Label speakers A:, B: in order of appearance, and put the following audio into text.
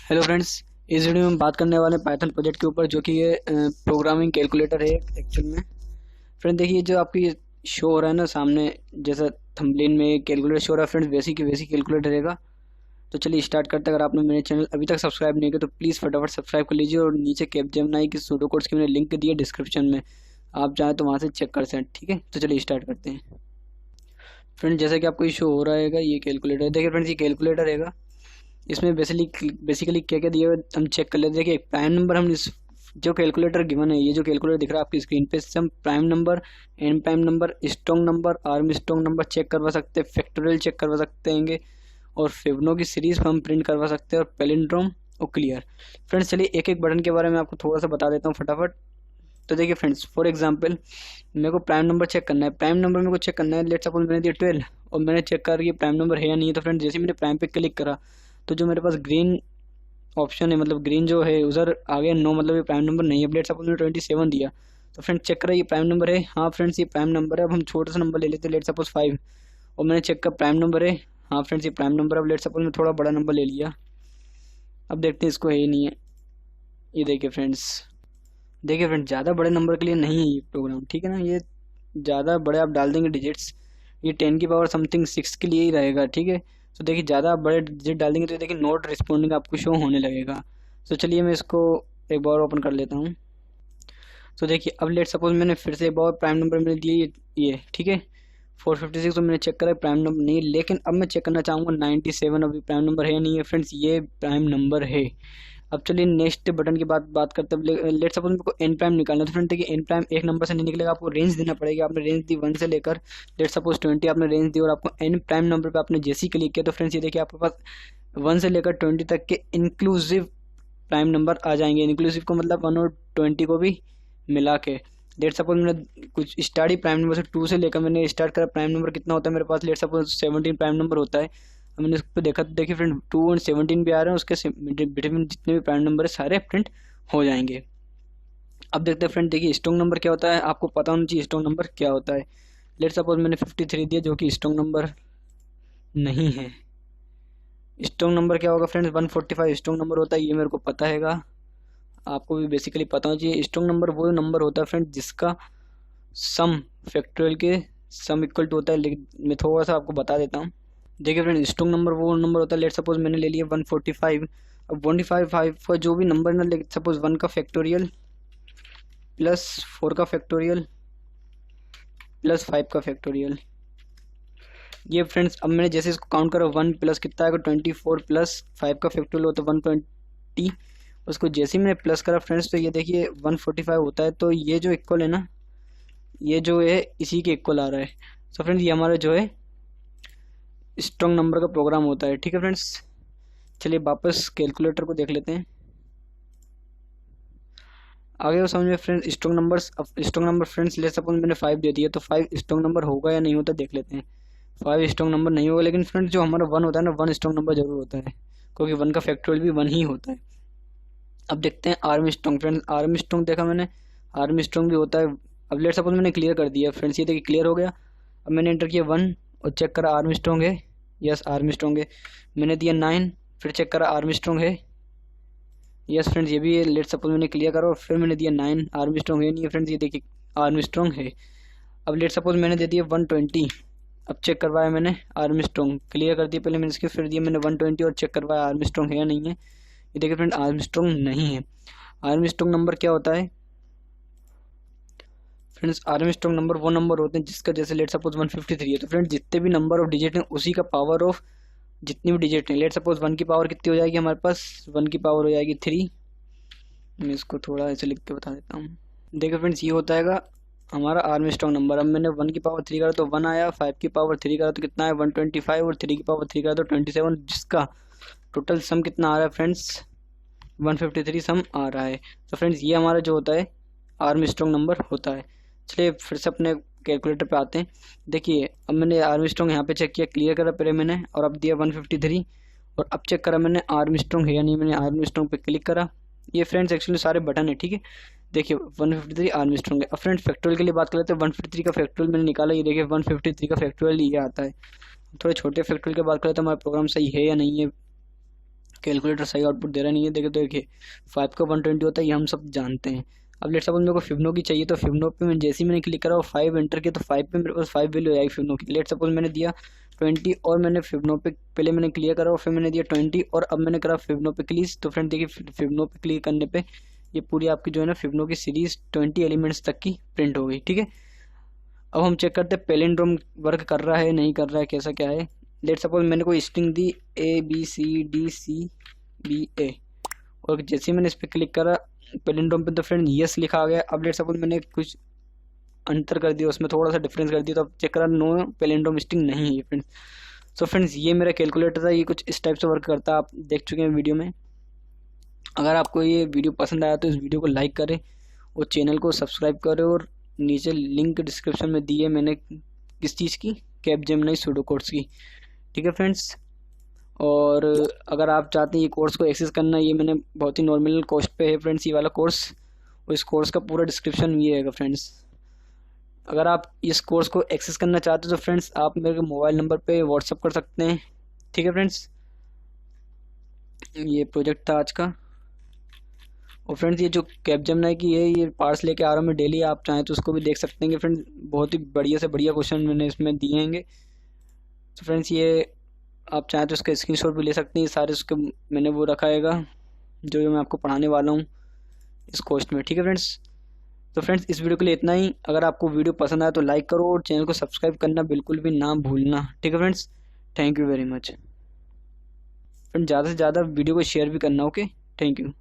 A: Hello friends, इस video में हम बात करने वाले हैं पाइथन प्रोजेक्ट के ऊपर, जो कि ये प्रोग्रामिंग कैलकुलेटर है एक्चुअल में। फ्रेंड देखिए, जो आपकी शो हो रहा है ना सामने, जैसा थंबनेल में कैलकुलेटर शो हो रहा है फ्रेंड्स, वैसी की वैसी कैलकुलेटर रहेगा। तो चलिए स्टार्ट करते हैं। अगर आपने मेरे चैनल अभी तक सब्सक्राइब नहीं किया तो प्लीज़ फटाफट सब्सक्राइब कर लीजिए, और नीचे कैपजेमिनी की सूडो कोड्स की मैंने लिंक दिया डिस्क्रिप्शन में, आप चाहें तो वहाँ से चेक कर सकते हैं। ठीक है, तो चलिए स्टार्ट करते हैं। फ्रेंड जैसा कि आपको ये शो हो रहा है, ये कैलकुलेटर देखिए फ्रेंड्स, ये कैलकुलेटर रहेगा। इसमें बेसिकली क्या क्या दिया हुआ है हम चेक कर लेते हैं। देखिए प्राइम नंबर, हम इस जो कैलकुलेटर गिवन है, ये जो कैलकुलेटर दिख रहा है आपकी स्क्रीन पे, इससे हम prime number, n prime number, strong number, Armstrong number check करवा सकते हैं, फैक्टोरियल चेक करवा सकते हैं, और फिबोनाची की सीरीज हम प्रिंट करवा सकते हैं, और पैलिंड्रोम और क्लियर। फ्रेंड्स चलिए एक एक बटन के बारे में आपको थोड़ा सा बता देता हूँ फटाफट। तो देखिए फ्रेंड्स, फॉर एग्जांपल मेरे को प्राइम नंबर चेक करना है। प्राइम नंबर मेरे को चेक करना है, लेट्स सपोज मैंने दिया 12 और मैंने चेक कर ये प्राइम नंबर है या नहीं है। तो फ्रेंड्स जैसे मैंने प्राइम पे क्लिक करा तो जो मेरे पास ग्रीन ऑप्शन है, मतलब ग्रीन जो है उधर आ गया नो, मतलब ये प्राइम नंबर नहीं है। लेट्स सपोज मैंने 27 दिया तो फ्रेंड चेक करा ये प्राइम नंबर है। हाँ फ्रेंड्स, ये प्राइम नंबर है। अब हम छोटा सा नंबर ले लेते हैं, लेट्स सपोज 5, और मैंने चेक कर प्राइम नंबर है। हाँ फ्रेंड्स, ये प्राइम नंबर। अब लेट्स सपोज मैं थोड़ा बड़ा नंबर ले लिया, अब देखते हैं इसको है ही नहीं है। ये देखिए फ्रेंड्स, ज़्यादा बड़े नंबर के लिए नहीं है ये प्रोग्राम, ठीक है ना। ये ज़्यादा बड़े आप डाल देंगे डिजिट्स, ये 10 की पावर समथिंग 6 के लिए ही रहेगा, ठीक है। तो देखिए ज़्यादा आप बड़े डिजिट डाल देंगे तो देखिए नोट रिस्पॉन्डिंग आपको शो होने लगेगा। तो चलिए मैं इसको एक बार ओपन कर लेता हूँ। तो देखिए अब लेट सपोज मैंने फिर से एक बार प्राइम नंबर मैंने दिए ये ठीक है 456, तो मैंने चेक करा प्राइम नंबर नहीं है। लेकिन अब मैं चेक करना चाहूँगा 97, अभी प्राइम नंबर है नहीं है फ्रेंड्स, ये प्राइम नंबर है। अब चलिए नेक्स्ट बटन की बात करते हैं। लेट सपोज मेरे को एन प्राइम निकालना है। तो फ्रेंड देखिए एन प्राइम एक नंबर से नहीं निकलेगा, आपको रेंज देना पड़ेगा। आपने रेंज दी 1 से लेकर लेट सपोज 20 आपने रेंज दी, और आपको एन प्राइम नंबर पे आपने जैसे ही क्लिक किया तो फ्रेंड्स ये देखिए आपके पास 1 से लेकर 20 तक के इंक्लूसिव प्राइम नंबर आ जाएंगे। इंक्लूसिव को मतलब 1 और 20 को भी मिला के। लेट सपोज मैंने कुछ स्टार्ट ही प्राइम नंबर से 2 से लेकर मैंने स्टार्ट करा, प्राइम नंबर कितना होता है मेरे पास, लेट सपोज 17 प्राइम नंबर होता है। अब मैंने उस पर देखा तो देखिए फ्रेंड 2 और 17 भी आ रहे हैं, उसके बिटवीन जितने भी प्राइम नंबर है सारे प्रिंट हो जाएंगे। अब देखते हैं फ्रेंड, देखिए स्ट्रॉन्ग नंबर क्या होता है, आपको पता होना चाहिए स्ट्रॉन्ग नंबर क्या होता है। लेट सपोज मैंने 53 दिया, जो कि स्ट्रॉन्ग नंबर नहीं है। स्ट्रॉन्ग नंबर क्या होगा फ्रेंड्स, 145 स्ट्रॉन्ग नंबर होता है, ये मेरे को पता हैगा, आपको भी बेसिकली पता होना चाहिए। स्ट्रॉन्ग नंबर वो नंबर होता है फ्रेंड जिसका सम फैक्टोरियल के सम इक्वल टू होता है। लेकिन मैं थोड़ा सा आपको बता देता हूँ। देखिए फ्रेंड, स्ट्रॉन्ग नंबर वो नंबर होता है, लेट सपोज मैंने ले लिया 145। अब 145 का जो भी नंबर ना, लेट सपोज 1 का फैक्टोरियल प्लस 4 का फैक्टोरियल प्लस 5 का फैक्टोरियल, ये फ्रेंड्स अब मैंने जैसे इसको काउंट करा 1 प्लस कितना आएगा 24 प्लस 5 का फैक्टोरियल होता है 120। उसको जैसे ही मैंने प्लस करा फ्रेंड्स तो ये देखिए 145 होता है। तो ये जो इक्वल है ना, ये जो है इसी के इक्वल आ रहा है। तो फ्रेंड्स ये हमारा जो है स्ट्रॉन्ग नंबर का प्रोग्राम होता है, ठीक है फ्रेंड्स। चलिए वापस कैलकुलेटर को देख लेते हैं, आगे वो समझ में फ्रेंड्स। स्ट्रॉन्ग नंबर्स, अब स्ट्रॉन्ग नंबर फ्रेंड्स ले सपोज मैंने 5 दे दिया, तो 5 स्ट्रॉन्ग नंबर होगा या नहीं होता देख लेते हैं। 5 स्ट्रॉन्ग नंबर नहीं होगा, लेकिन फ्रेंड्स जो हमारा 1 होता है ना, 1 स्ट्रॉन्ग नंबर जरूर होता है, क्योंकि 1 का फैक्टोरियल भी 1 ही होता है। अब देखते हैं arm strong. Friends arm strong देखा मैंने, आर्म स्ट्रॉन्ग भी होता है। अब लेट सपोज मैंने क्लियर कर दिया फ्रेंड्स, ये देखिए क्लियर हो गया। अब मैंने एंटर किया 1 और चेक करा आर्म स्ट्रॉन्ग है, यस आर्म स्ट्रॉन्ग है। मैंने दिया 9, फिर चेक करा आर्म स्ट्रॉन्ग है, यस फ्रेंड्स ये भी है। लेट सपोज मैंने क्लियर करा और फिर मैंने दिया 9, आर्म स्ट्रॉन्ग है नहीं है फ्रेंड्स, ये देखिए आर्म स्ट्रॉन्ग है। अब लेट सपोज मैंने दे दिया 120, अब चेक करवाया मैंने आर्म स्ट्रॉन्ग, क्लियर कर दिया पहले मैंने इसके, फिर दिया मैंने 120 और चेक करवाया आर्म स्ट्रॉन्ग है या नहीं है। ये देखिए फ्रेंड आर्म स्ट्रॉन्ग नहीं है। आर्म स्ट्रॉन्ग नंबर क्या होता है फ्रेंड्स, आर्म स्ट्रॉन्ग नंबर वो नंबर होते हैं जिसका जैसे लेट सपोज 153 है, तो फ्रेंड्स जितने भी नंबर ऑफ डिजिट हैं उसी का पावर ऑफ जितनी भी डिजिट हैं। लेट सपोज 1 की पावर कितनी हो जाएगी हमारे पास, 1 की पावर हो जाएगी 3। मैं इसको थोड़ा ऐसे लिख के बता देता हूँ। देखिए फ्रेंड्स ये होता है हमारा आर्म स्ट्रॉन्ग नंबर। अब मैंने 1 की पावर 3 करा तो 1 आया, 5 की पावर 3 करा तो कितना है 125, और 3 की पावर 3 करा तो 27, जिसका टोटल सम कितना आ रहा है फ्रेंड्स 153 सम आ रहा है। तो फ्रेंड्स ये हमारा जो होता है आर्म स्ट्रॉन्ग नंबर होता है। चलिए फिर से अपने कैलकुलेटर पे आते हैं। देखिए अब मैंने आर्म स्ट्रॉन्ग यहाँ पे चेक किया, क्लियर करा पहले मैंने, और अब दिया 153, और अब चेक करा मैंने आर्म स्ट्रॉन्ग है या नहीं। मैंने आर्म स्ट्रॉन्ग पे क्लिक करा, ये फ्रेंड्स एक्चुअली सारे बटन है, ठीक है। देखिए 153 आर्म स्ट्रॉन्ग है। अब फ्रेंड्स फैक्टोरियल के लिए बात कर लेते हैं। 153 का फैक्टोरियल मैंने निकाला, ये देखिए 153 का फैक्टोरियल ये आता है। थोड़े छोटे फैक्टोरियल की बात करें तो हमारा प्रोग्राम सही है या नहीं है, कैलकुलेटर सही आउटपुट दे रहा नहीं है। देखिए 5 का 120 होता है, ये हम सब जानते हैं। अब लेट्स सपोज मेरे को फिब्नो की चाहिए, तो फिब्नो पे मैं जैसे ही मैंने क्लिक करा और 5 एंटर किया तो 5 पे मेरे पास 5 वैल्यू आई फिब्नो की। लेट्स सपोज मैंने दिया 20 और मैंने फिब्नो पे पहले मैंने क्लियर करा और फिर मैंने दिया 20 और अब मैंने करा फिब्नो पे क्लिक। तो फ्रेंड देखिए फिब्नो पे क्लिक करने पे ये पूरी आपकी जो है ना फिब्नो की सीरीज 20 एलिमेंट्स तक की प्रिंट हो गई। ठीक है, अब हम चेक करते हैं पैलिंड्रोम वर्क कर रहा है नहीं कर रहा है, कैसा क्या है। लेट सपोज मैंने कोई स्ट्रिंग दी ABCDCBA और जैसे ही मैंने इस पर क्लिक करा पैलिंड्रोम पे तो फ्रेंड यस लिखा आ गया। अब लेट सपोज मैंने कुछ अंतर कर दिया, उसमें थोड़ा सा डिफरेंस कर दिया, तो अब चेक करा नो पैलिंड्रोम स्ट्रिंग नहीं है फ्रेंड्स। सो फ्रेंड्स ये मेरा कैलकुलेटर था, ये कुछ इस टाइप से वर्क करता है, आप देख चुके हैं वीडियो में। अगर आपको ये वीडियो पसंद आया तो इस वीडियो को लाइक करें और चैनल को सब्सक्राइब करें, और नीचे लिंक डिस्क्रिप्शन में दी है मैंने किस चीज़ की, कैपजेमिनी सूडोकोड्स की। ठीक है फ्रेंड्स, और अगर आप चाहते हैं ये कोर्स को एक्सेस करना, ये मैंने बहुत ही नॉर्मल कॉस्ट पे है फ्रेंड्स ये वाला कोर्स, और इस कोर्स का पूरा डिस्क्रिप्शन ये है फ्रेंड्स। अगर आप इस कोर्स को एक्सेस करना चाहते हो तो फ्रेंड्स आप मेरे मोबाइल नंबर पे व्हाट्सअप कर सकते हैं। ठीक है फ्रेंड्स, ये प्रोजेक्ट था आज का। और फ्रेंड्स ये जो कैपजेमिनी की है ये पार्ट्स लेके आ रहा हूँ मैं डेली, आप चाहें तो उसको भी देख सकते हैं कि फ्रेंड्स बहुत ही बढ़िया से बढ़िया क्वेश्चन मैंने इसमें दिए हैं। तो फ्रेंड्स ये आप चाहें तो इसका स्क्रीनशॉट भी ले सकते हैं, सारे उसके मैंने वो रखा हैगा जो मैं आपको पढ़ाने वाला हूँ इस कोर्स में। ठीक है फ्रेंड्स, तो फ्रेंड्स इस वीडियो के लिए इतना ही। अगर आपको वीडियो पसंद आया तो लाइक करो और चैनल को सब्सक्राइब करना बिल्कुल भी ना भूलना। ठीक है friends, thank you very much friend, ज़्यादा से ज़्यादा वीडियो को शेयर भी करना। Okay, thank you.